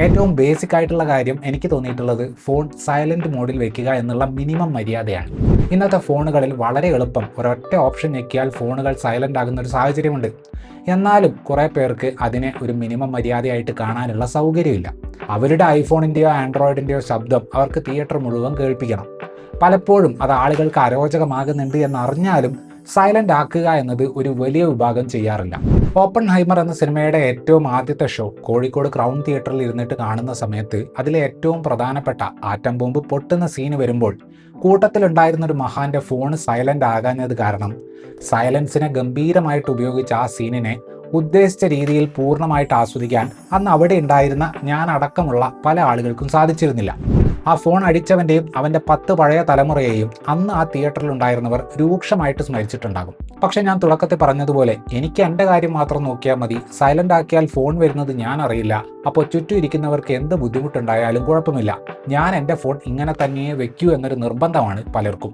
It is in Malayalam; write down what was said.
ഏറ്റവും ബേസിക് ആയിട്ടുള്ള കാര്യം എനിക്ക് തോന്നിയിട്ടുള്ളത് ഫോൺ സൈലൻറ്റ് മോഡിൽ വെക്കുക എന്നുള്ള മിനിമം മര്യാദയാണ്. ഇന്നത്തെ ഫോണുകളിൽ വളരെ എളുപ്പം ഒരൊറ്റ ഓപ്ഷൻ ഞെക്കിയാൽ ഫോണുകൾ സൈലൻ്റ് ആകുന്ന ഒരു സാഹചര്യമുണ്ട്. എന്നാലും കുറേ പേർക്ക് അതിനെ ഒരു മിനിമം മര്യാദയായിട്ട് കാണാനുള്ള സൗകര്യമില്ല. അവരുടെ ഐഫോണിൻ്റെയോ ആൻഡ്രോയിഡിൻ്റെയോ ശബ്ദം അവർക്ക് തിയേറ്റർ മുഴുവൻ കേൾപ്പിക്കണം. പലപ്പോഴും അത് ആളുകൾക്ക് അരോചകമാകുന്നുണ്ട് എന്നറിഞ്ഞാലും സൈലൻ്റ് ആക്കുക എന്നത് ഒരു വലിയ വിഭാഗം ചെയ്യാറില്ല. ഓപ്പൺഹൈമർ എന്ന സിനിമയുടെ ഏറ്റവും ആദ്യത്തെ ഷോ കോഴിക്കോട് ക്രൗൺ തിയേറ്ററിൽ ഇരുന്നിട്ട് കാണുന്ന സമയത്ത് അതിലെ ഏറ്റവും പ്രധാനപ്പെട്ട ആറ്റം ബോംബ് പൊട്ടുന്ന സീന് വരുമ്പോൾ കൂട്ടത്തിലുണ്ടായിരുന്ന ഒരു മഹാന്റെ ഫോൺ സൈലൻ്റ് ആകാഞ്ഞത് കാരണം സൈലൻസിനെ ഗംഭീരമായിട്ട് ഉപയോഗിച്ച് ആ സീനിനെ ഉദ്ദേശിച്ച രീതിയിൽ പൂർണ്ണമായിട്ട് ആസ്വദിക്കാൻ അന്ന് അവിടെ ഉണ്ടായിരുന്ന ഞാൻ അടക്കമുള്ള പല ആളുകൾക്കും സാധിച്ചിരുന്നില്ല. ആ ഫോൺ അടിച്ചവൻ്റെയും അവൻ്റെ 10 പഴയ തലമുറയെയും അന്ന് ആ തിയേറ്ററിൽ ഉണ്ടായിരുന്നവർ രൂക്ഷമായിട്ട് സ്മരിച്ചിട്ടുണ്ടാകും. പക്ഷെ ഞാൻ തുടക്കത്തിൽ പറഞ്ഞതുപോലെ എനിക്ക് എൻ്റെ കാര്യം മാത്രം നോക്കിയാൽ മതി, സൈലൻ്റ് ആക്കിയാൽ ഫോൺ വരുന്നത് ഞാൻ അറിയില്ല, അപ്പോൾ ചുറ്റും ഇരിക്കുന്നവർക്ക് എന്ത് ബുദ്ധിമുട്ടുണ്ടായാലും കുഴപ്പമില്ല, ഞാൻ എൻ്റെ ഫോൺ ഇങ്ങനെ തന്നെ വെക്കൂ എന്നൊരു നിർബന്ധമാണ് പലർക്കും.